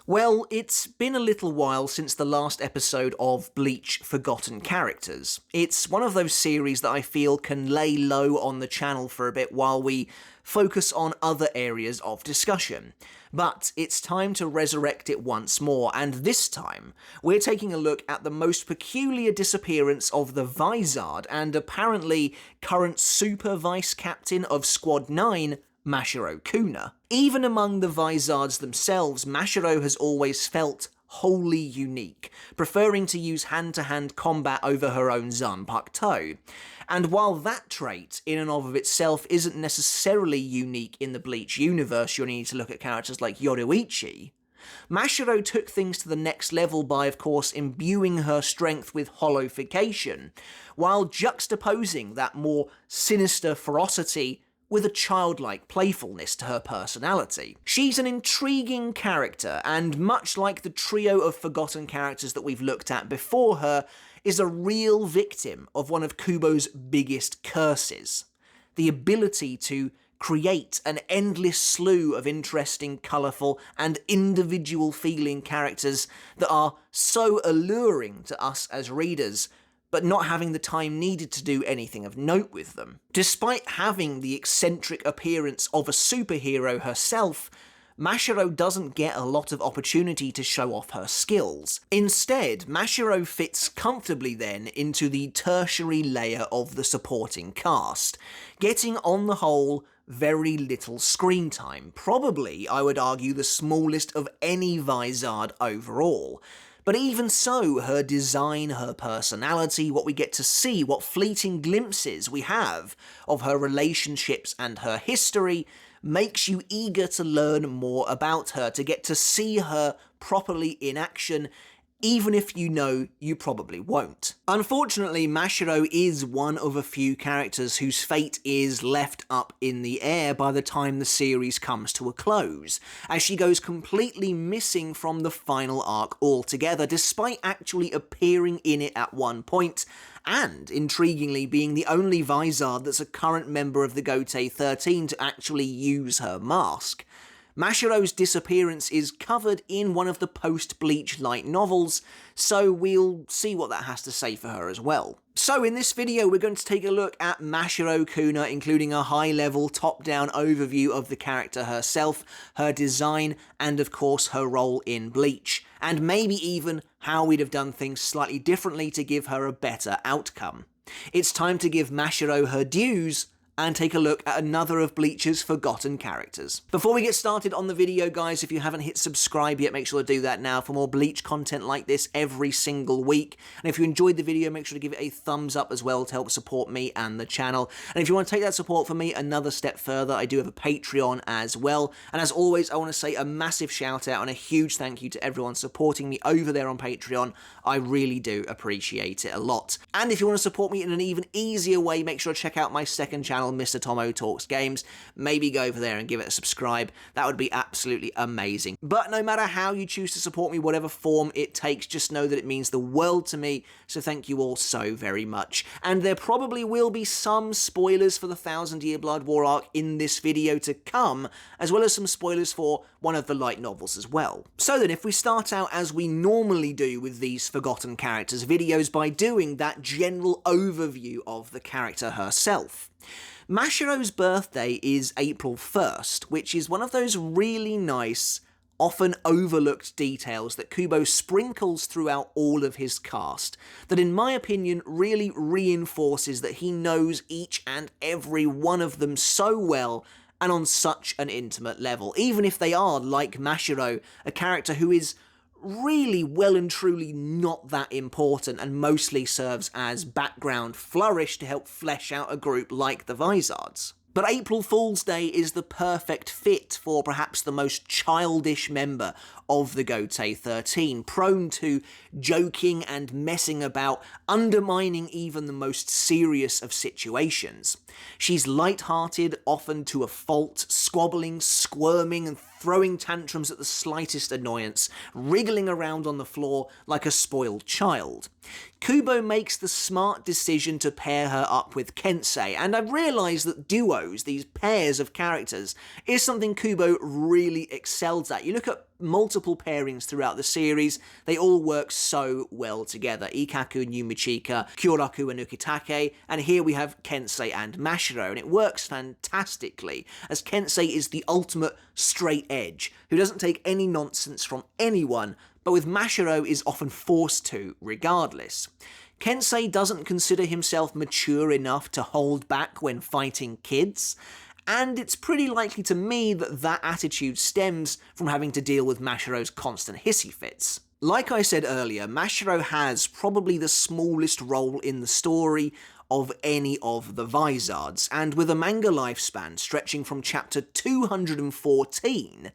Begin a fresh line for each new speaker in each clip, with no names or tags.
Well, it's been a little while since the last episode of Bleach Forgotten Characters. It's one of those series that I feel can lay low on the channel for a bit while we focus on other areas of discussion. But it's time to resurrect it once more, and this time we're taking a look at the most peculiar disappearance of the Vizard and apparently current super vice captain of Squad 9, Mashiro Kuna. Even among the Vizards themselves, Mashiro has always felt wholly unique, preferring to use hand-to-hand combat over her own Zanpakuto. And while that trait, in and of itself, isn't necessarily unique in the Bleach universe, you'll need to look at characters like Yoruichi, Mashiro took things to the next level by, of course, imbuing her strength with hollowification, while juxtaposing that more sinister ferocity with a childlike playfulness to her personality. She's an intriguing character, and much like the trio of forgotten characters that we've looked at before her, is a real victim of one of Kubo's biggest curses: the ability to create an endless slew of interesting, colourful, and individual-feeling characters that are so alluring to us as readers, but not having the time needed to do anything of note with them. Despite having the eccentric appearance of a superhero herself, Mashiro doesn't get a lot of opportunity to show off her skills. Instead, Mashiro fits comfortably then into the tertiary layer of the supporting cast, getting on the whole very little screen time, probably, I would argue, the smallest of any Vizard overall. But even so, her design, her personality, what we get to see, what fleeting glimpses we have of her relationships and her history, makes you eager to learn more about her, to get to see her properly in action, even if you know you probably won't. Unfortunately, Mashiro is one of a few characters whose fate is left up in the air by the time the series comes to a close, as she goes completely missing from the final arc altogether, despite actually appearing in it at one point, and, intriguingly, being the only Vizard that's a current member of the Gotei 13 to actually use her mask. Mashiro's disappearance is covered in one of the post-Bleach light novels, so we'll see what that has to say for her as well. So in this video we're going to take a look at Mashiro Kuna, including a high-level top-down overview of the character herself, her design, and of course her role in Bleach, and maybe even how we'd have done things slightly differently to give her a better outcome. It's time to give Mashiro her dues, and take a look at another of Bleach's forgotten characters. Before we get started on the video, guys, if you haven't hit subscribe yet, make sure to do that now for more Bleach content like this every single week. And if you enjoyed the video, make sure to give it a thumbs up as well to help support me and the channel. And if you want to take that support from me another step further, I do have a Patreon as well. And as always, I want to say a massive shout out and a huge thank you to everyone supporting me over there on Patreon. I really do appreciate it a lot. And if you want to support me in an even easier way, make sure to check out my second channel, Mr. Tomo Talks Games. Maybe go over there and give it a subscribe. That would be absolutely amazing. But no matter how you choose to support me, whatever form it takes, just know that it means the world to me, so thank you all so very much. And there probably will be some spoilers for the 1000 Year Blood War arc in this video to come, as well as some spoilers for one of the light novels as well. So then, if we start out as we normally do with these Forgotten Characters videos by doing that general overview of the character herself. Mashiro's birthday is April 1st, which is one of those really nice, often overlooked details that Kubo sprinkles throughout all of his cast, that in my opinion really reinforces that he knows each and every one of them so well and on such an intimate level, even if they are, like Mashiro, a character who is really well and truly not that important and mostly serves as background flourish to help flesh out a group like the Vizards. But April Fool's Day is the perfect fit for perhaps the most childish member of the Gotei 13, prone to joking and messing about, undermining even the most serious of situations. She's light-hearted, often to a fault, squabbling, squirming, and throwing tantrums at the slightest annoyance, wriggling around on the floor like a spoiled child. Kubo makes the smart decision to pair her up with Kensei, and I've realised that duos, these pairs of characters, is something Kubo really excels at. You look at multiple pairings throughout the series. They all work so well together. Ikaku, Yumichika, Kyoraku and Ukitake, and here we have Kensei and Mashiro, and it works fantastically, as Kensei is the ultimate straight edge, who doesn't take any nonsense from anyone, but with Mashiro is often forced to, regardless. Kensei doesn't consider himself mature enough to hold back when fighting kids, and it's pretty likely to me that that attitude stems from having to deal with Mashiro's constant hissy fits. Like I said earlier, Mashiro has probably the smallest role in the story of any of the Vizards, and with a manga lifespan stretching from chapter 214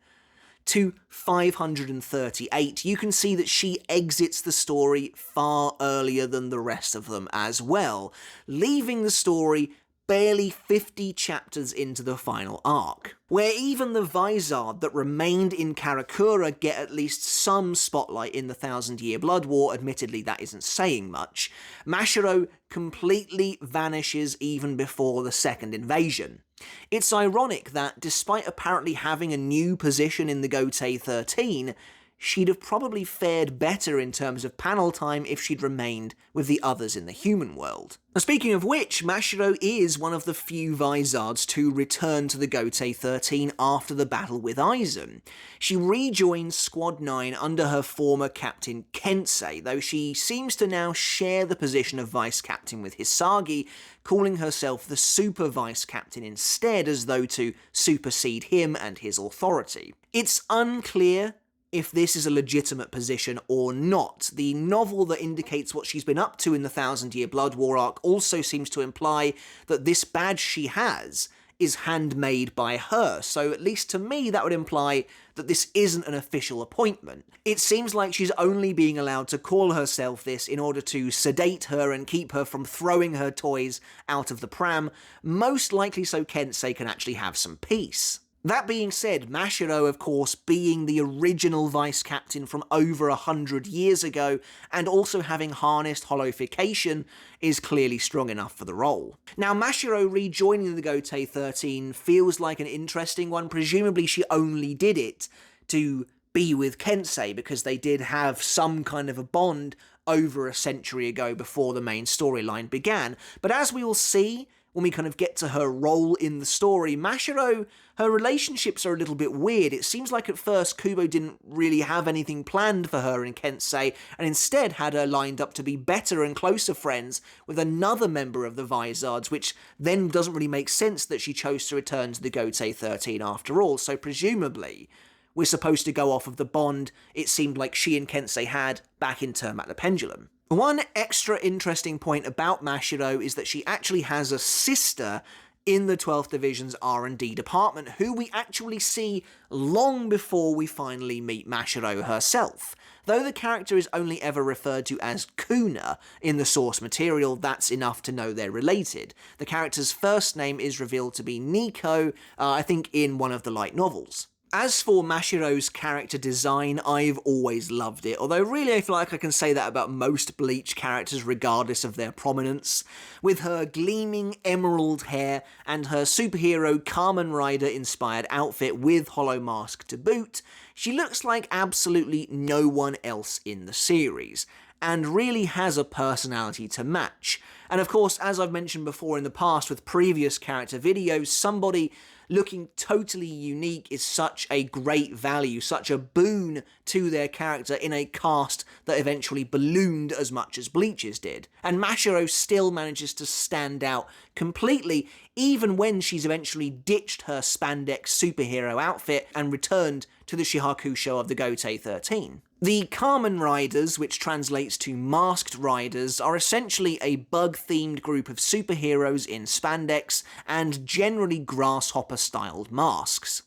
to 538, you can see that she exits the story far earlier than the rest of them as well, leaving the story barely 50 chapters into the final arc, where even the Vizard that remained in Karakura get at least some spotlight in the Thousand-Year Blood War. Admittedly, that isn't saying much. Mashiro completely vanishes even before the second invasion. It's ironic that, despite apparently having a new position in the Gotei 13, she'd have probably fared better in terms of panel time if she'd remained with the others in the human world. Now, speaking of which, Mashiro is one of the few Vizards to return to the Gotei 13 after the battle with Aizen. She rejoins Squad 9 under her former captain Kensei, though she seems to now share the position of vice captain with Hisagi, calling herself the super vice captain instead, as though to supersede him and his authority. It's unclear if this is a legitimate position or not. The novel that indicates what she's been up to in the Thousand-Year Blood War arc also seems to imply that this badge she has is handmade by her, so at least to me that would imply that this isn't an official appointment. It seems like she's only being allowed to call herself this in order to sedate her and keep her from throwing her toys out of the pram, most likely so Kensei can actually have some peace. That being said, Mashiro, of course, being the original vice captain from over 100 years ago, and also having harnessed holification, is clearly strong enough for the role. Now, Mashiro rejoining the Gotei 13 feels like an interesting one. Presumably she only did it to be with Kensei, because they did have some kind of a bond over a century ago before the main storyline began. But as we will see when we kind of get to her role in the story, Mashiro, her relationships are a little bit weird. It seems like at first Kubo didn't really have anything planned for her and Kensei, and instead had her lined up to be better and closer friends with another member of the Vizards, which then doesn't really make sense that she chose to return to the Gotei 13 after all, so presumably we're supposed to go off of the bond it seemed like she and Kensei had back in Term at the Pendulum. One extra interesting point about Mashiro is that she actually has a sister in the 12th Division's R&D department, who we actually see long before we finally meet Mashiro herself. Though the character is only ever referred to as Kuna in the source material, that's enough to know they're related. The character's first name is revealed to be Nico, I think in one of the light novels. As for Mashiro's character design, I've always loved it, although really I feel like I can say that about most Bleach characters regardless of their prominence. With her gleaming emerald hair and her superhero Kamen Rider inspired outfit with hollow mask to boot, she looks like absolutely no one else in the series, and really has a personality to match. And of course, as I've mentioned before in the past with previous character videos, somebody looking totally unique is such a great value, such a boon to their character in a cast that eventually ballooned as much as Bleach's did. And Mashiro still manages to stand out completely, even when she's eventually ditched her spandex superhero outfit and returned to the Shihakusho of the Gotei 13. The Kamen Riders, which translates to Masked Riders, are essentially a bug-themed group of superheroes in spandex and generally grasshopper-styled masks.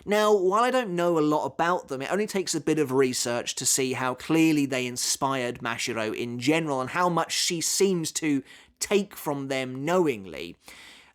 Now, while I don't know a lot about them, it only takes a bit of research to see how clearly they inspired Mashiro in general and how much she seems to take from them knowingly.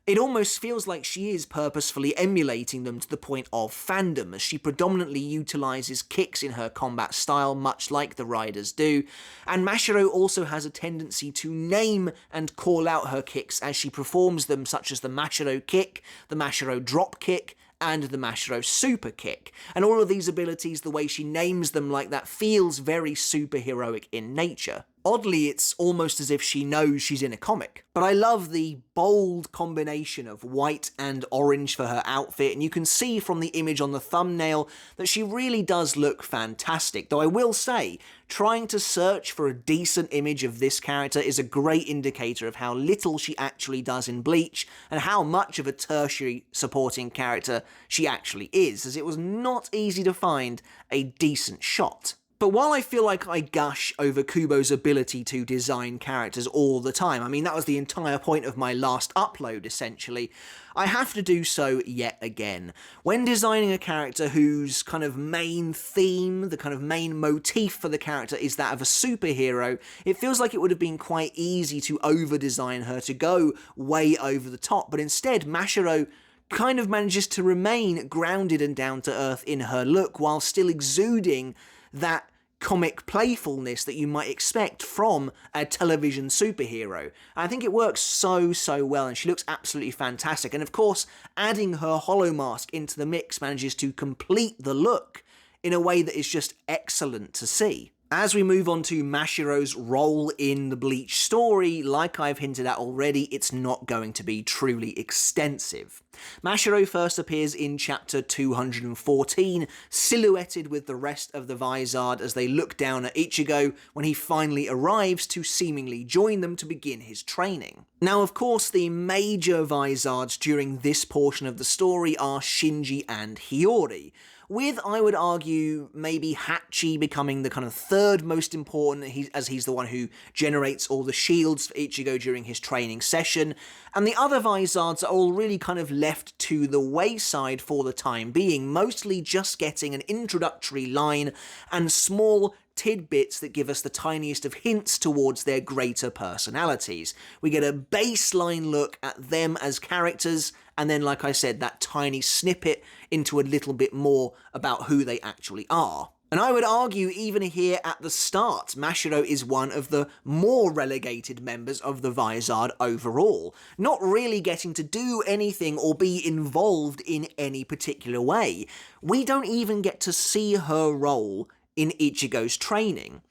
It almost feels like she is purposefully emulating them to the point of fandom, as she predominantly utilises kicks in her combat style, much like the Riders do, and Mashiro also has a tendency to name and call out her kicks as she performs them, such as the Mashiro kick, the Mashiro drop kick, and the Mashiro super kick. And all of these abilities, the way she names them like that, feels very superheroic in nature. Oddly, it's almost as if she knows she's in a comic. But I love the bold combination of white and orange for her outfit, and you can see from the image on the thumbnail that she really does look fantastic. Though I will say, trying to search for a decent image of this character is a great indicator of how little she actually does in Bleach, and how much of a tertiary supporting character she actually is, as it was not easy to find a decent shot. But while I feel like I gush over Kubo's ability to design characters all the time, I mean that was the entire point of my last upload essentially, I have to do so yet again. When designing a character whose kind of main theme, the kind of main motif for the character is that of a superhero, it feels like it would have been quite easy to over-design her, to go way over the top, but instead Mashiro kind of manages to remain grounded and down to earth in her look while still exuding that comic playfulness that you might expect from a television superhero. I think it works so well, and she looks absolutely fantastic. And of course, adding her hollow mask into the mix manages to complete the look in a way that is just excellent to see. As we move on to Mashiro's role in the Bleach story, like I've hinted at already, it's not going to be truly extensive. Mashiro first appears in chapter 214, silhouetted with the rest of the Vizard as they look down at Ichigo when he finally arrives to seemingly join them to begin his training. Now, of course, the major Vizards during this portion of the story are Shinji and Hiyori, with, I would argue, maybe Hachi becoming the kind of third most important, as he's the one who generates all the shields for Ichigo during his training session, and the other Vizards are all really kind of left to the wayside for the time being, mostly just getting an introductory line and small tidbits that give us the tiniest of hints towards their greater personalities. We get a baseline look at them as characters, and then, like I said, that tiny snippet into a little bit more about who they actually are. And I would argue, even here at the start, Mashiro is one of the more relegated members of the Vizard overall, not really getting to do anything or be involved in any particular way. We don't even get to see her role in Ichigo's training.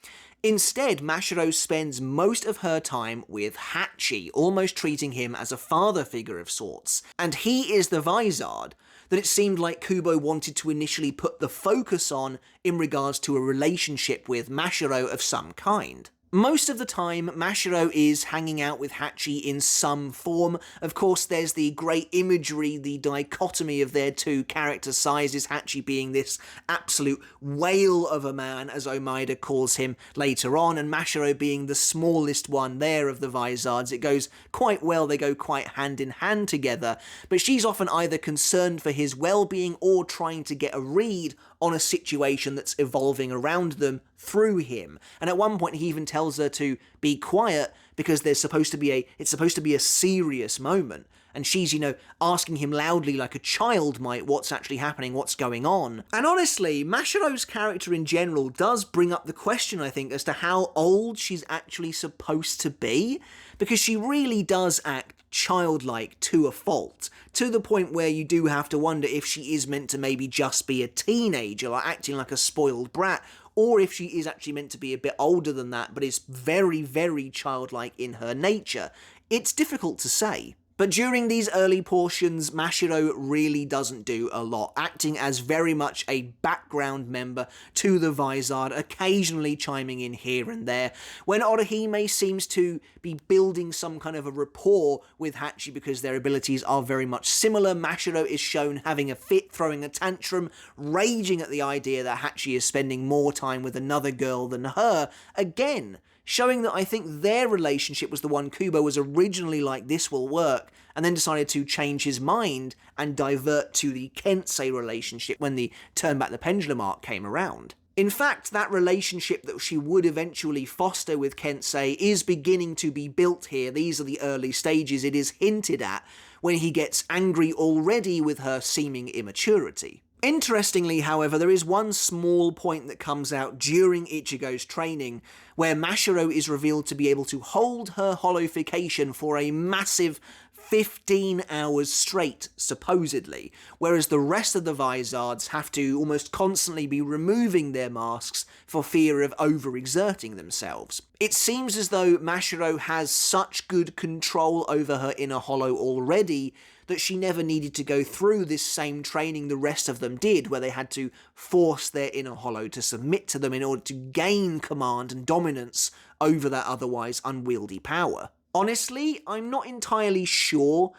Instead, Mashiro spends most of her time with Hachi, almost treating him as a father figure of sorts. And he is the Vizard that it seemed like Kubo wanted to initially put the focus on in regards to a relationship with Mashiro of some kind. Most of the time, Mashiro is hanging out with Hachi in some form. Of course, there's the great imagery, the dichotomy of their two character sizes, Hachi being this absolute whale of a man, as Omaida calls him later on, and Mashiro being the smallest one there of the Vizards. It goes quite well, they go quite hand in hand together, but she's often either concerned for his well-being or trying to get a read on a situation that's evolving around them through him. And at one point he even tells her to be quiet because it's supposed to be a serious moment. And she's, asking him loudly like a child might what's actually happening, what's going on. And honestly, Mashiro's character in general does bring up the question, I think, as to how old she's actually supposed to be, because she really does act childlike to a fault, to the point where you do have to wonder if she is meant to maybe just be a teenager, like acting like a spoiled brat, or if she is actually meant to be a bit older than that, but is very, very childlike in her nature. It's difficult to say. But during these early portions, Mashiro really doesn't do a lot, acting as very much a background member to the Vizard, occasionally chiming in here and there. When Orihime seems to be building some kind of a rapport with Hachi because their abilities are very much similar, Mashiro is shown having a fit, throwing a tantrum, raging at the idea that Hachi is spending more time with another girl than her, again showing that I think their relationship was the one Kubo was originally like, this will work, and then decided to change his mind and divert to the Kensei relationship when the Turn Back the Pendulum arc came around. In fact, that relationship that she would eventually foster with Kensei is beginning to be built here. These are the early stages it is hinted at when he gets angry already with her seeming immaturity. Interestingly, however, there is one small point that comes out during Ichigo's training where Mashiro is revealed to be able to hold her hollowification for a massive 15 hours straight, supposedly, whereas the rest of the Vizards have to almost constantly be removing their masks for fear of overexerting themselves. It seems as though Mashiro has such good control over her inner hollow already that she never needed to go through this same training the rest of them did, where they had to force their inner hollow to submit to them in order to gain command and dominance over that otherwise unwieldy power. Honestly, I'm not entirely sure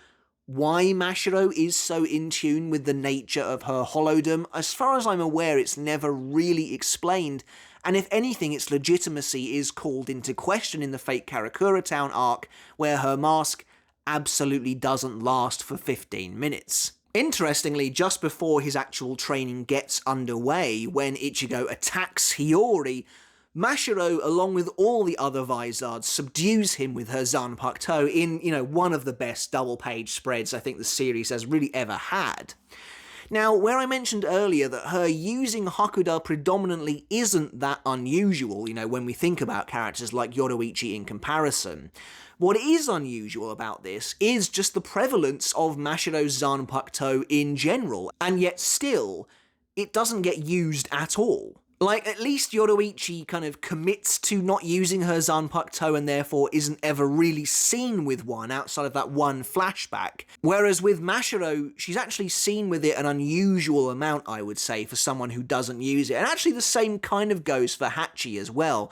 why Mashiro is so in tune with the nature of her hollowdom. As far as I'm aware, it's never really explained, and if anything, its legitimacy is called into question in the Fate Karakura Town arc, where her mask absolutely doesn't last for 15 minutes. Interestingly, just before his actual training gets underway, when Ichigo attacks Hiyori, Mashiro, along with all the other Vizards, subdues him with her Zanpakuto in, one of the best double-page spreads I think the series has really ever had. Now, where I mentioned earlier that her using Hakuda predominantly isn't that unusual, when we think about characters like Yoruichi in comparison, what is unusual about this is just the prevalence of Mashiro's Zanpakuto in general, and yet still, it doesn't get used at all. Like, at least Yoruichi kind of commits to not using her Zanpakuto and therefore isn't ever really seen with one outside of that one flashback. Whereas with Mashiro, she's actually seen with it an unusual amount, I would say, for someone who doesn't use it. And actually the same kind of goes for Hachi as well.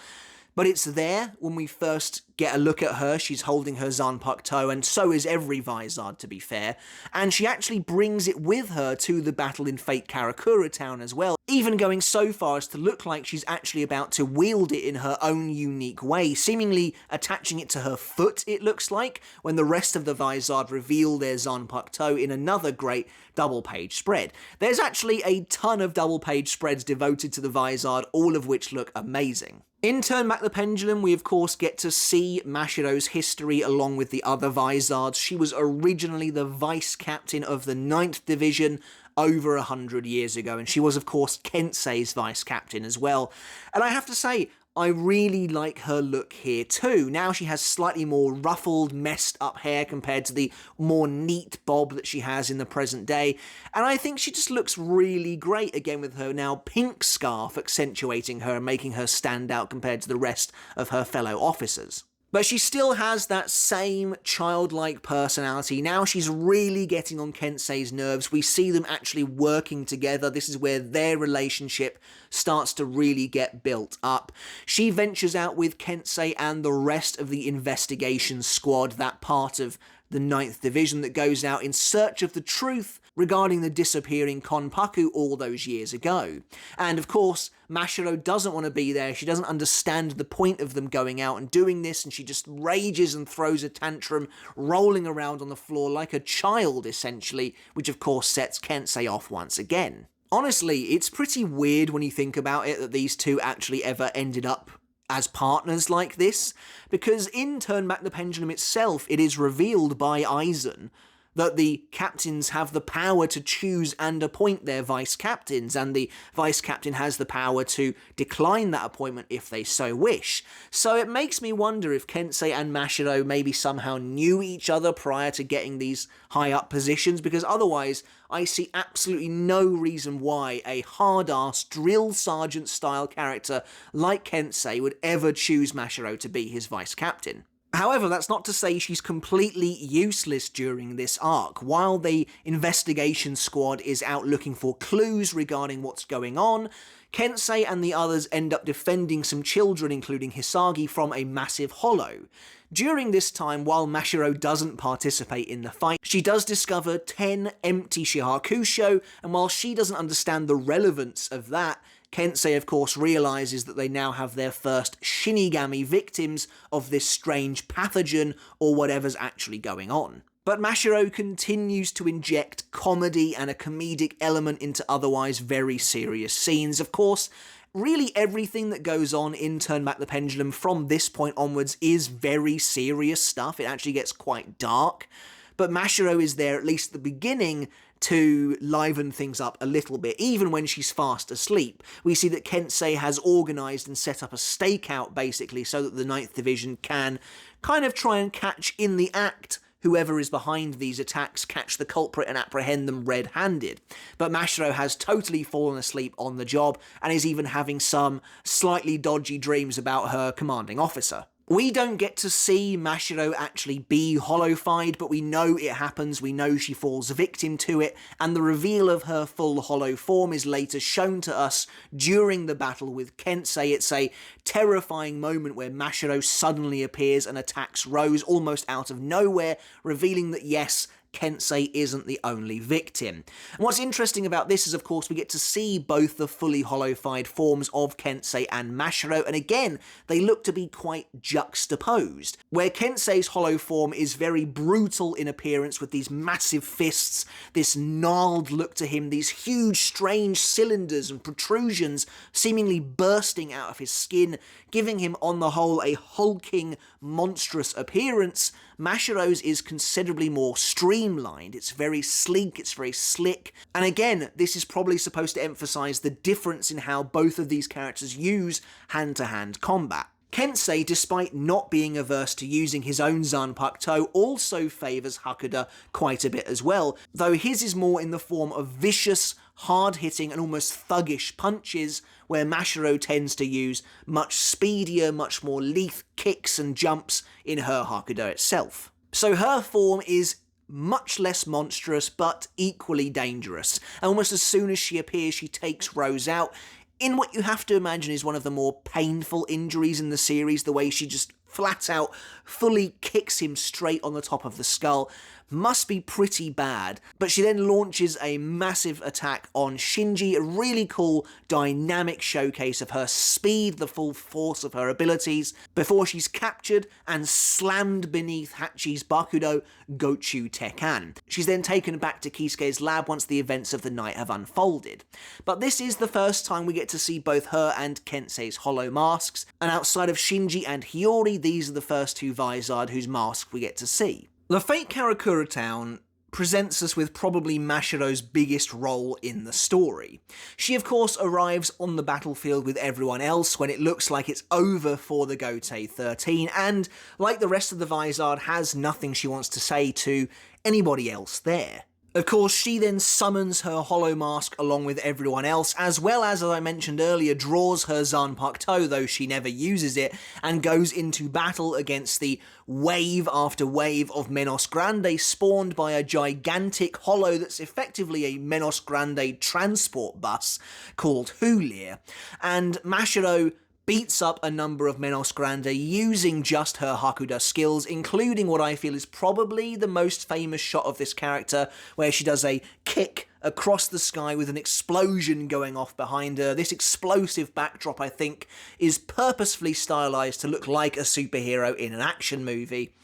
But it's there when we first get a look at her. She's holding her Zanpakuto, and so is every Vizard, to be fair. And she actually brings it with her to the battle in Fate Karakura Town as well, even going so far as to look like she's actually about to wield it in her own unique way, seemingly attaching it to her foot, it looks like, when the rest of the Vizard reveal their Zanpakuto in another great double-page spread. There's actually a ton of double-page spreads devoted to the Vizard, all of which look amazing. In Turn Back the Pendulum, we of course get to see Mashiro's history along with the other Vizards. She was originally the vice captain of the 9th Division over 100 years ago, and she was of course Kensei's vice captain as well. And I have to say, I really like her look here too. Now she has slightly more ruffled, messed up hair compared to the more neat bob that she has in the present day, and I think she just looks really great again with her now pink scarf accentuating her and making her stand out compared to the rest of her fellow officers. But she still has that same childlike personality. Now she's really getting on Kensei's nerves. We see them actually working together. This is where their relationship starts to really get built up. She ventures out with Kensei and the rest of the investigation squad, that part of the 9th Division that goes out in search of the truth regarding the disappearing Konpaku all those years ago. And of course, Mashiro doesn't want to be there. She doesn't understand the point of them going out and doing this, and she just rages and throws a tantrum, rolling around on the floor like a child, essentially, which of course sets Kensei off once again. Honestly, it's pretty weird when you think about it that these two actually ever ended up as partners like this, because in Turn Back the Pendulum itself, it is revealed by Aizen that the captains have the power to choose and appoint their vice-captains, and the vice-captain has the power to decline that appointment if they so wish. So it makes me wonder if Kensei and Mashiro maybe somehow knew each other prior to getting these high-up positions, because otherwise I see absolutely no reason why a hard-ass drill sergeant-style character like Kensei would ever choose Mashiro to be his vice-captain. However, that's not to say she's completely useless during this arc. While the investigation squad is out looking for clues regarding what's going on, Kensei and the others end up defending some children, including Hisagi, from a massive hollow. During this time, while Mashiro doesn't participate in the fight, she does discover 10 empty Shihakusho, and while she doesn't understand the relevance of that, Kensei, of course, realises that they now have their first Shinigami victims of this strange pathogen or whatever's actually going on. But Mashiro continues to inject comedy and a comedic element into otherwise very serious scenes. Of course, really everything that goes on in Turn Back the Pendulum from this point onwards is very serious stuff. It actually gets quite dark. But Mashiro is there, at least at the beginning, to liven things up a little bit, even when she's fast asleep. We see that Kensei has organised and set up a stakeout, basically, so that the 9th Division can kind of try and catch in the act whoever is behind these attacks catch the culprit and apprehend them red-handed. But Mashiro has totally fallen asleep on the job and is even having some slightly dodgy dreams about her commanding officer. We don't get to see Mashiro actually be hollow-fied, but we know it happens, we know she falls victim to it, and the reveal of her full hollow form is later shown to us during the battle with Kensei. It's a terrifying moment where Mashiro suddenly appears and attacks Rose almost out of nowhere, revealing that yes, Kensei isn't the only victim. And what's interesting about this is, of course, we get to see both the fully hollow-fied forms of Kensei and Mashiro, and again, they look to be quite juxtaposed, where Kensei's hollow form is very brutal in appearance with these massive fists, this gnarled look to him, these huge, strange cylinders and protrusions seemingly bursting out of his skin, giving him, on the whole, a hulking, monstrous appearance. Mashiro's is considerably more streamlined, it's very sleek, it's very slick, and again, this is probably supposed to emphasize the difference in how both of these characters use hand-to-hand combat. Kensei, despite not being averse to using his own Zanpakuto, also favours Hakuda quite a bit as well, though his is more in the form of vicious, hard-hitting and almost thuggish punches, where Mashiro tends to use much speedier, much more lithe kicks and jumps in her Hakuda itself. So her form is much less monstrous, but equally dangerous. Almost as soon as she appears, she takes Rose out, in what you have to imagine is one of the more painful injuries in the series, the way she just flat out fully kicks him straight on the top of the skull. Must be pretty bad, but she then launches a massive attack on Shinji, a really cool dynamic showcase of her speed, the full force of her abilities, before she's captured and slammed beneath Hachi's Bakudo Gochu Tekkan. She's then taken back to Kisuke's lab once the events of the night have unfolded. But this is the first time we get to see both her and Kensei's hollow masks, and outside of Shinji and Hiyori, these are the first two Vizard whose masks we get to see. The Fate Karakura town presents us with probably Mashiro's biggest role in the story. She of course arrives on the battlefield with everyone else when it looks like it's over for the Gotei 13, and like the rest of the Vizard, has nothing she wants to say to anybody else there. Of course, she then summons her hollow mask along with everyone else, as well as I mentioned earlier, draws her Zanpakuto, though she never uses it, and goes into battle against the wave after wave of Menos Grande spawned by a gigantic hollow that's effectively a Menos Grande transport bus called Hulir. And Mashiro beats up a number of Menos Grande using just her Hakuda skills, including what I feel is probably the most famous shot of this character, where she does a kick across the sky with an explosion going off behind her. This explosive backdrop, I think, is purposefully stylized to look like a superhero in an action movie.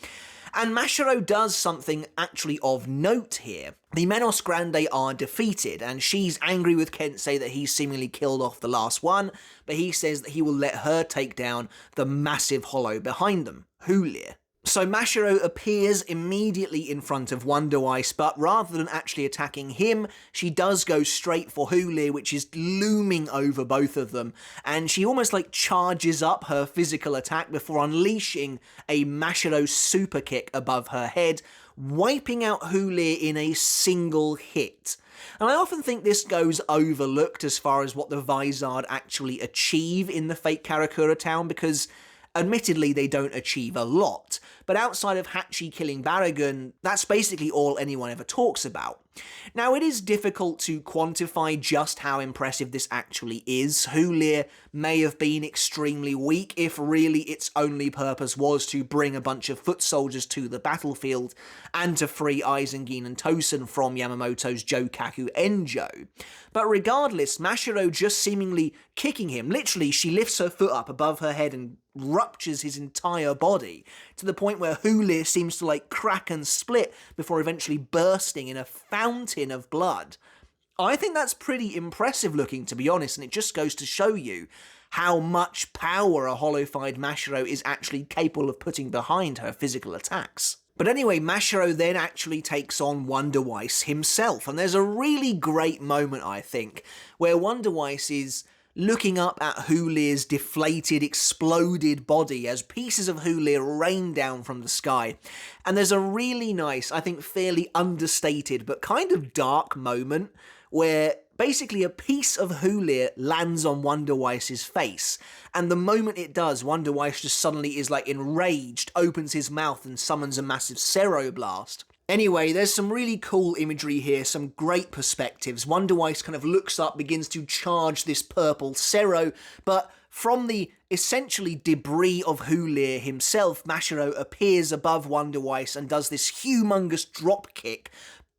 And Mashiro does something actually of note here. The Menos Grande are defeated, and she's angry with Kensei that he's seemingly killed off the last one, but he says that he will let her take down the massive hollow behind them, Hulir. So Mashiro appears immediately in front of Wonder Ice, but rather than actually attacking him, she does go straight for Hulir, which is looming over both of them, and she almost like charges up her physical attack before unleashing a Mashiro super kick above her head, wiping out Hulir in a single hit. And I often think this goes overlooked as far as what the Vizard actually achieve in the Fate Karakura town, because admittedly, they don't achieve a lot, but outside of Hachi killing Baragon, that's basically all anyone ever talks about. Now, it is difficult to quantify just how impressive this actually is. Hulir may have been extremely weak if really its only purpose was to bring a bunch of foot soldiers to the battlefield and to free Aizen and Tosen from Yamamoto's Jokaku Enjo. But regardless, Mashiro just seemingly kicking him, literally she lifts her foot up above her head and ruptures his entire body, to the point where Hulir seems to like crack and split before eventually bursting in a fountain of blood. I think that's pretty impressive looking, to be honest, and it just goes to show you how much power a hollow-fied Mashiro is actually capable of putting behind her physical attacks. But anyway, Mashiro then actually takes on Wonder Ice himself, and there's a really great moment, I think, where Wonder Ice is looking up at Hulia's deflated, exploded body as pieces of Hulia rain down from the sky. And there's a really nice, I think fairly understated, but kind of dark moment where basically a piece of Hulia lands on Wonder Weiss's face, and the moment it does, Wonder Weiss just suddenly is like enraged, opens his mouth and summons a massive Cero Blast. Anyway, there's some really cool imagery here, some great perspectives. Wonder Weiss kind of looks up, begins to charge this purple Cero, but from the essentially debris of Hulia himself, Mashiro appears above Wonder Weiss and does this humongous drop kick,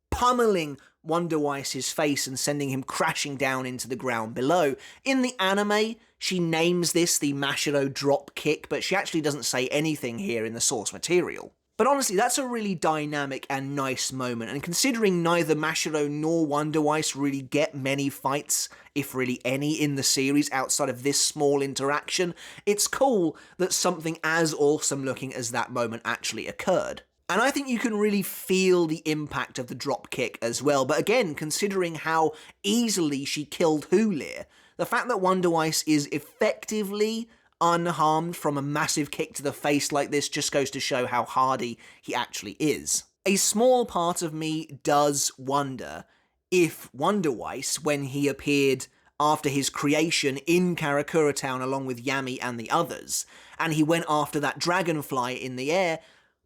pummeling Wonder Weiss's face and sending him crashing down into the ground below. In the anime, she names this the Mashiro drop kick, but she actually doesn't say anything here in the source material. But honestly, that's a really dynamic and nice moment, and considering neither Mashiro nor Wonder Weiss really get many fights, if really any, in the series outside of this small interaction, it's cool that something as awesome looking as that moment actually occurred. And I think you can really feel the impact of the drop kick as well, but again, considering how easily she killed Hulia, the fact that Wonder Weiss is effectively unharmed from a massive kick to the face like this just goes to show how hardy he actually is. A small part of me does wonder if Wonder Weiss, when he appeared after his creation in Karakura Town along with Yami and the others, and he went after that dragonfly in the air,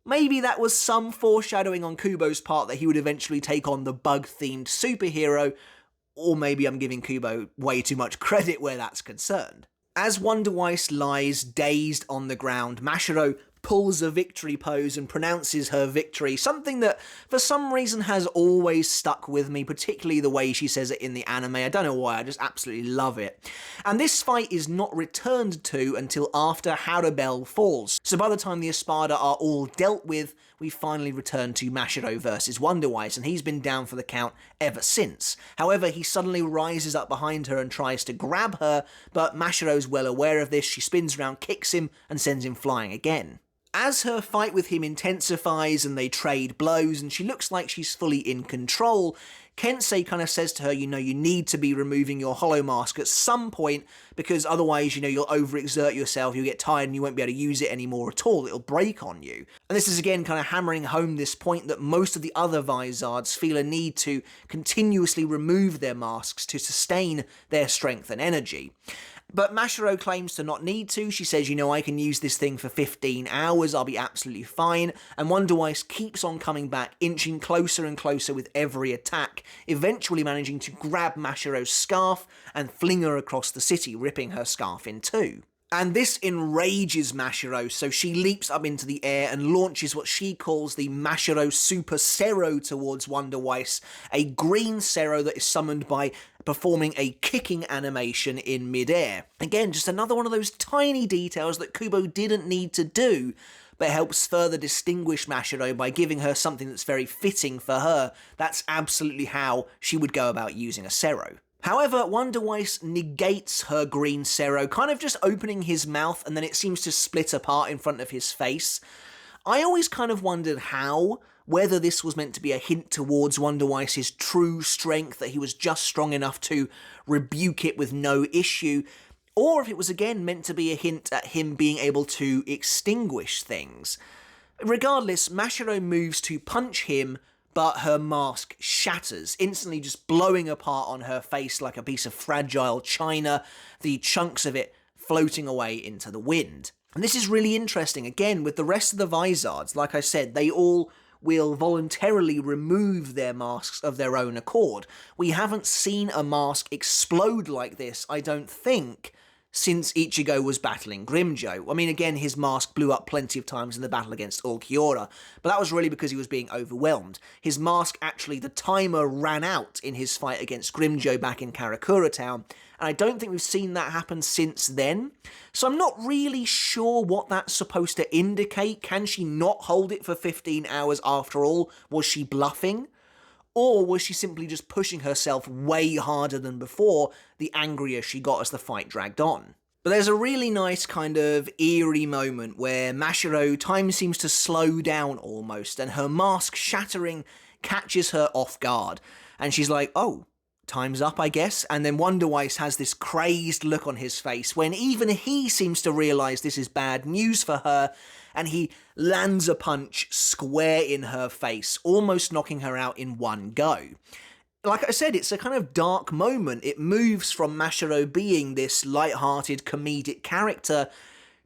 maybe that was some foreshadowing on Kubo's part that he would eventually take on the bug-themed superhero, or maybe I'm giving Kubo way too much credit where that's concerned. As Wonder Weiss lies dazed on the ground, Mashiro pulls a victory pose and pronounces her victory, something that for some reason has always stuck with me, particularly the way she says it in the anime. I don't know why, I just absolutely love it. And this fight is not returned to until after Harabel falls, so by the time the Espada are all dealt with, we finally return to Mashiro versus Wonder Weiss, and he's been down for the count ever since. However, he suddenly rises up behind her and tries to grab her, but Mashiro's well aware of this. She spins around, kicks him, and sends him flying again. As her fight with him intensifies and they trade blows and she looks like she's fully in control, Kensei kind of says to her, you need to be removing your hollow mask at some point because otherwise, you'll overexert yourself, you'll get tired and you won't be able to use it anymore at all, it'll break on you. And this is again kind of hammering home this point that most of the other Vizards feel a need to continuously remove their masks to sustain their strength and energy. But Mashiro claims to not need to. She says, I can use this thing for 15 hours, I'll be absolutely fine. And Wonder Weiss keeps on coming back, inching closer and closer with every attack, eventually managing to grab Mashiro's scarf and fling her across the city, ripping her scarf in two. And this enrages Mashiro, so she leaps up into the air and launches what she calls the Mashiro Super Cero towards Wonder Weiss, a green Cero that is summoned by performing a kicking animation in midair. Again, just another one of those tiny details that Kubo didn't need to do, but helps further distinguish Mashiro by giving her something that's very fitting for her. That's absolutely how she would go about using a Cero. However, Wonder Weiss negates her green Cero, kind of just opening his mouth and then it seems to split apart in front of his face. I always kind of wondered whether this was meant to be a hint towards Wonder Weiss's true strength, that he was just strong enough to rebuke it with no issue, or if it was again meant to be a hint at him being able to extinguish things. Regardless, Mashiro moves to punch him, but her mask shatters, instantly just blowing apart on her face like a piece of fragile china, the chunks of it floating away into the wind. And this is really interesting, again, with the rest of the Vizards, like I said, they all will voluntarily remove their masks of their own accord. We haven't seen a mask explode like this, I don't think, since Ichigo was battling Grimmjow. I mean, again, his mask blew up plenty of times in the battle against Ulquiorra, but that was really because he was being overwhelmed. His mask, actually, the timer ran out in his fight against Grimmjow back in Karakura Town, and I don't think we've seen that happen since then. So I'm not really sure what that's supposed to indicate. Can she not hold it for 15 hours after all? Was she bluffing? Or was she simply just pushing herself way harder than before, the angrier she got as the fight dragged on? But there's a really nice kind of eerie moment where Mashiro, time seems to slow down almost, and her mask shattering catches her off guard. And she's like, oh, time's up, I guess, and then Wonder Weiss has this crazed look on his face when even he seems to realise this is bad news for her, and he lands a punch square in her face, almost knocking her out in one go. Like I said, it's a kind of dark moment. It moves from Mashiro being this light-hearted comedic character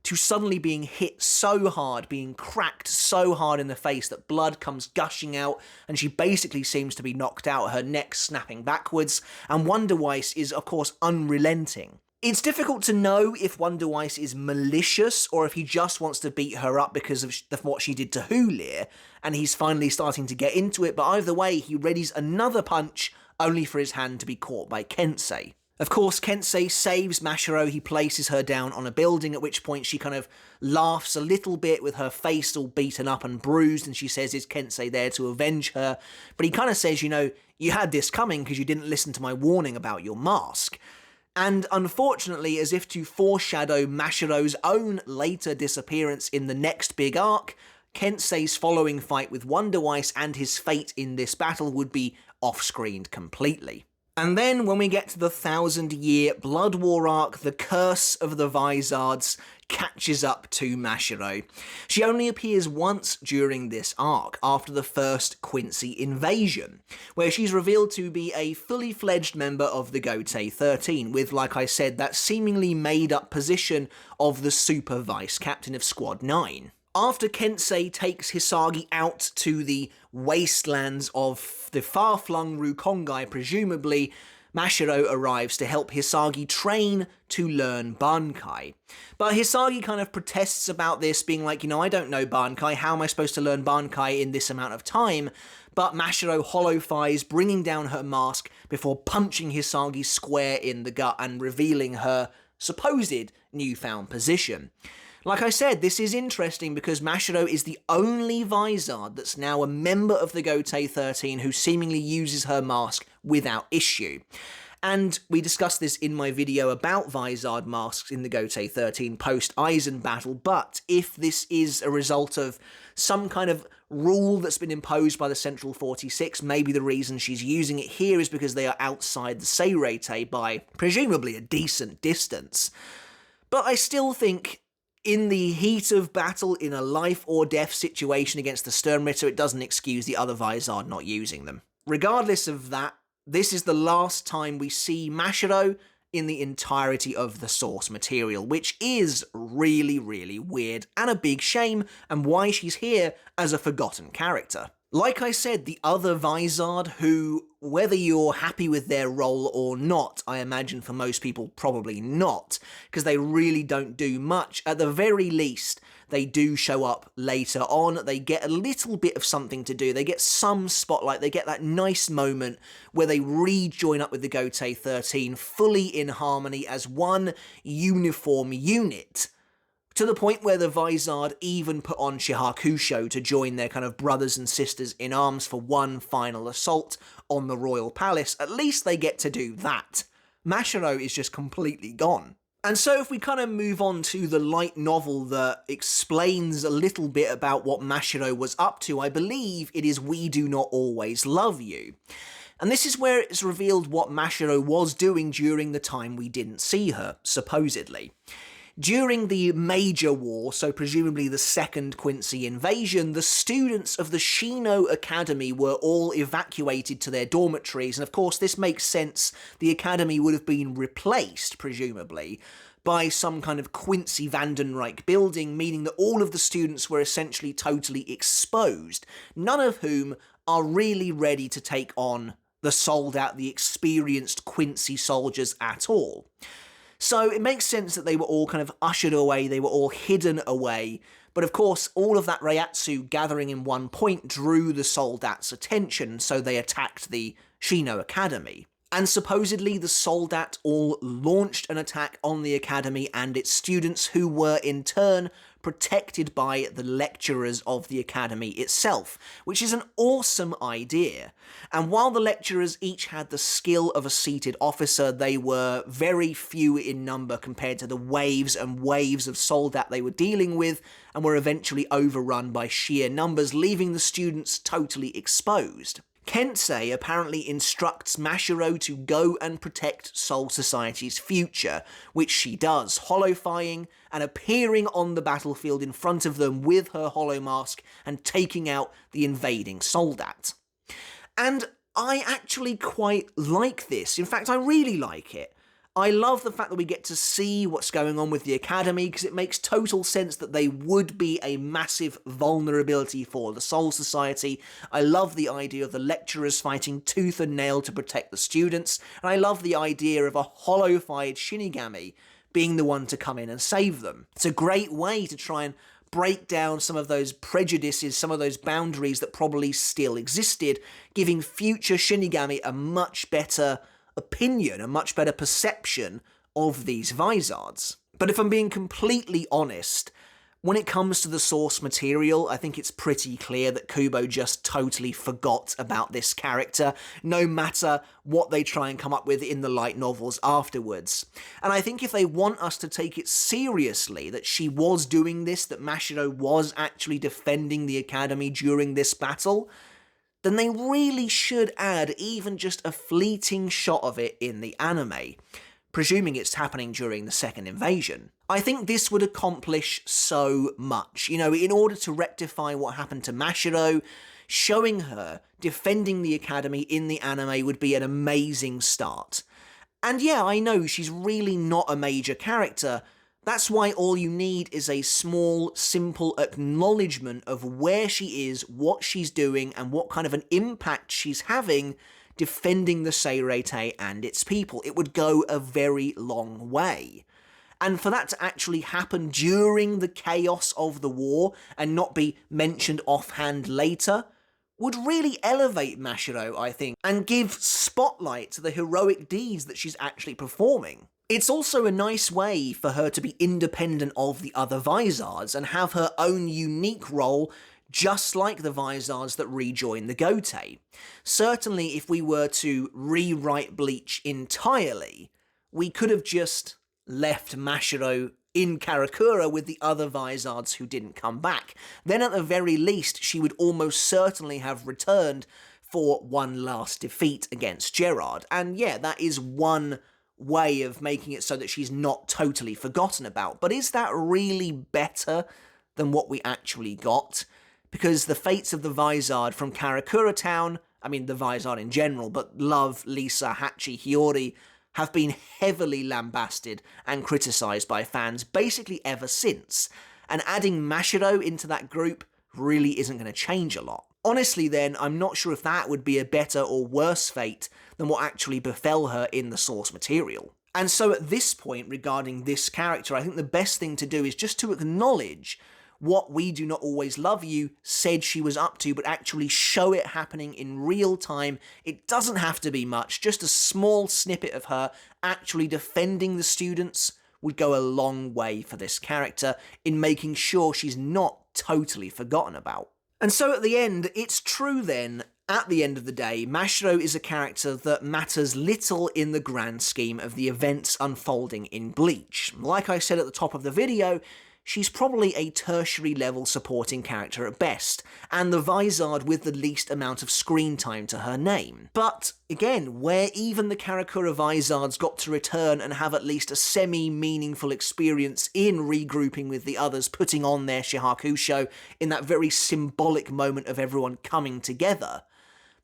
to suddenly being hit so hard, being cracked so hard in the face that blood comes gushing out, and she basically seems to be knocked out, her neck snapping backwards, and Wonder Weiss is, of course, unrelenting. It's difficult to know if Wonder Weiss is malicious, or if he just wants to beat her up because of what she did to Hulir, and he's finally starting to get into it, but either way, he readies another punch, only for his hand to be caught by Kensei. Of course, Kensei saves Mashiro, he places her down on a building, at which point she kind of laughs a little bit with her face all beaten up and bruised, and she says, is Kensei there to avenge her? But he kind of says, you know, you had this coming because you didn't listen to my warning about your mask. And unfortunately, as if to foreshadow Mashiro's own later disappearance in the next big arc, Kensei's following fight with Wonder Weiss and his fate in this battle would be off-screened completely. And then when we get to the 1,000-year Blood War arc, the curse of the Vizards catches up to Mashiro. She only appears once during this arc, after the first Quincy invasion, where she's revealed to be a fully fledged member of the Gotei 13, with, like I said, that seemingly made-up position of the Super Vice Captain of Squad 9. After Kensei takes Hisagi out to the wastelands of the far-flung Rukongai, presumably, Mashiro arrives to help Hisagi train to learn bankai. But Hisagi kind of protests about this, being like, you know, I don't know bankai, how am I supposed to learn bankai in this amount of time? But Mashiro hollow-fies, bringing down her mask before punching Hisagi square in the gut and revealing her supposed newfound position. Like I said, this is interesting because Mashiro is the only Vizard that's now a member of the Gotei 13 who seemingly uses her mask without issue. And we discussed this in my video about Vizard masks in the Gotei 13 post-Aizen battle, but if this is a result of some kind of rule that's been imposed by the Central 46, maybe the reason she's using it here is because they are outside the Seirete by presumably a decent distance. But I still think, in the heat of battle, in a life or death situation against the Sturmritter, it doesn't excuse the other Vizard not using them. Regardless of that, this is the last time we see Mashiro in the entirety of the source material, which is really, really weird and a big shame, and why she's here as a forgotten character. Like I said, the other Vizard, who, whether you're happy with their role or not, I imagine for most people probably not, because they really don't do much. At the very least, they do show up later on, they get a little bit of something to do, they get some spotlight, they get that nice moment where they rejoin up with the Gotei 13 fully in harmony as one uniform unit. To the point where the Vizard even put on Shihakusho to join their kind of brothers and sisters in arms for one final assault on the royal palace. At least they get to do that. Mashiro is just completely gone. And so if we kind of move on to the light novel that explains a little bit about what Mashiro was up to, I believe it is We Do Not Always Love You. And this is where it's revealed what Mashiro was doing during the time we didn't see her, supposedly. During the Major War, so presumably the second Quincy invasion, the students of the Shino Academy were all evacuated to their dormitories, and of course this makes sense, the academy would have been replaced, presumably, by some kind of Quincy Vandenreich building, meaning that all of the students were essentially totally exposed, none of whom are really ready to take on the sold-out, the experienced Quincy soldiers at all. So it makes sense that they were all kind of ushered away, they were all hidden away, but of course all of that Reiatsu gathering in one point drew the Soldats' attention, so they attacked the Shino Academy. And supposedly the Soldat all launched an attack on the academy and its students, who were in turn protected by the lecturers of the academy itself, which is an awesome idea. And while the lecturers each had the skill of a seated officer, they were very few in number compared to the waves and waves of Soldat they were dealing with, and were eventually overrun by sheer numbers, leaving the students totally exposed. Kensei apparently instructs Mashiro to go and protect Soul Society's future, which she does, holofying and appearing on the battlefield in front of them with her hollow mask and taking out the invading Soldat. And I actually quite like this. In fact, I really like it. I love the fact that we get to see what's going on with the Academy, because it makes total sense that they would be a massive vulnerability for the Soul Society. I love the idea of the lecturers fighting tooth and nail to protect the students, and I love the idea of a hollow-fied Shinigami being the one to come in and save them. It's a great way to try and break down some of those prejudices, some of those boundaries that probably still existed, giving future Shinigami a much better opinion, a much better perception of these Vizards. But if I'm being completely honest, when it comes to the source material, I think it's pretty clear that Kubo just totally forgot about this character, no matter what they try and come up with in the light novels afterwards. And I think if they want us to take it seriously, that she was doing this, that Mashiro was actually defending the Academy during this battle, then they really should add even just a fleeting shot of it in the anime, presuming it's happening during the second invasion. I think this would accomplish so much. You know, in order to rectify what happened to Mashiro, showing her defending the Academy in the anime would be an amazing start. And yeah, I know she's really not a major character. That's why all you need is a small, simple acknowledgement of where she is, what she's doing, and what kind of an impact she's having defending the Seirete and its people. It would go a very long way. And for that to actually happen during the chaos of the war and not be mentioned offhand later would really elevate Mashiro, I think, and give spotlight to the heroic deeds that she's actually performing. It's also a nice way for her to be independent of the other Vizards and have her own unique role, just like the Vizards that rejoin the Gotei. Certainly, if we were to rewrite Bleach entirely, we could have just left Mashiro in Karakura with the other Vizards who didn't come back. Then at the very least, she would almost certainly have returned for one last defeat against Gerard. And yeah, that is one way of making it so that she's not totally forgotten about. But is that really better than what we actually got? Because the fates of the Vizard from Karakura Town, I mean the Vizard in general, but Love, Lisa, Hachi, Hiyori, have been heavily lambasted and criticised by fans basically ever since. And adding Mashiro into that group really isn't going to change a lot. Honestly then, I'm not sure if that would be a better or worse fate than what actually befell her in the source material. And so at this point regarding this character, I think the best thing to do is just to acknowledge what We Do Not Always Love You said she was up to, but actually show it happening in real time. It doesn't have to be much, just a small snippet of her actually defending the students would go a long way for this character in making sure she's not totally forgotten about. And so at the end, it's true then, at the end of the day, Mashiro is a character that matters little in the grand scheme of the events unfolding in Bleach. Like I said at the top of the video, she's probably a tertiary level supporting character at best, and the Vizard with the least amount of screen time to her name. But again, where even the Karakura Vizards got to return and have at least a semi-meaningful experience in regrouping with the others, putting on their Shihakusho in that very symbolic moment of everyone coming together,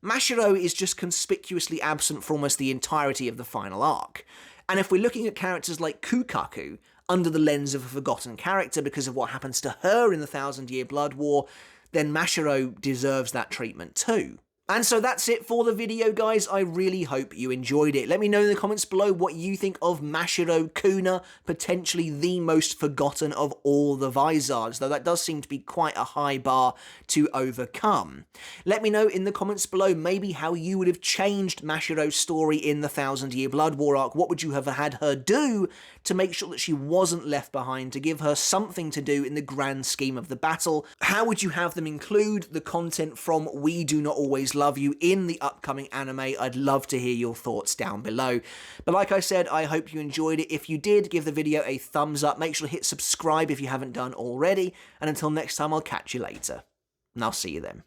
Mashiro is just conspicuously absent for almost the entirety of the final arc. And if we're looking at characters like Kukaku, under the lens of a forgotten character because of what happens to her in the Thousand Year Blood War, then Mashiro deserves that treatment too. And so that's it for the video, guys. I really hope you enjoyed it. Let me know in the comments below what you think of Mashiro Kuna, potentially the most forgotten of all the Vizards, though that does seem to be quite a high bar to overcome. Let me know in the comments below maybe how you would have changed Mashiro's story in the Thousand Year Blood War arc. What would you have had her do to make sure that she wasn't left behind, to give her something to do in the grand scheme of the battle? How would you have them include the content from We Do Not Always Love You in the upcoming anime? I'd love to hear your thoughts down below. But like I said, I hope you enjoyed it. If you did, give the video a thumbs up. Make sure to hit subscribe if you haven't done already. And until next time, I'll catch you later. And I'll see you then.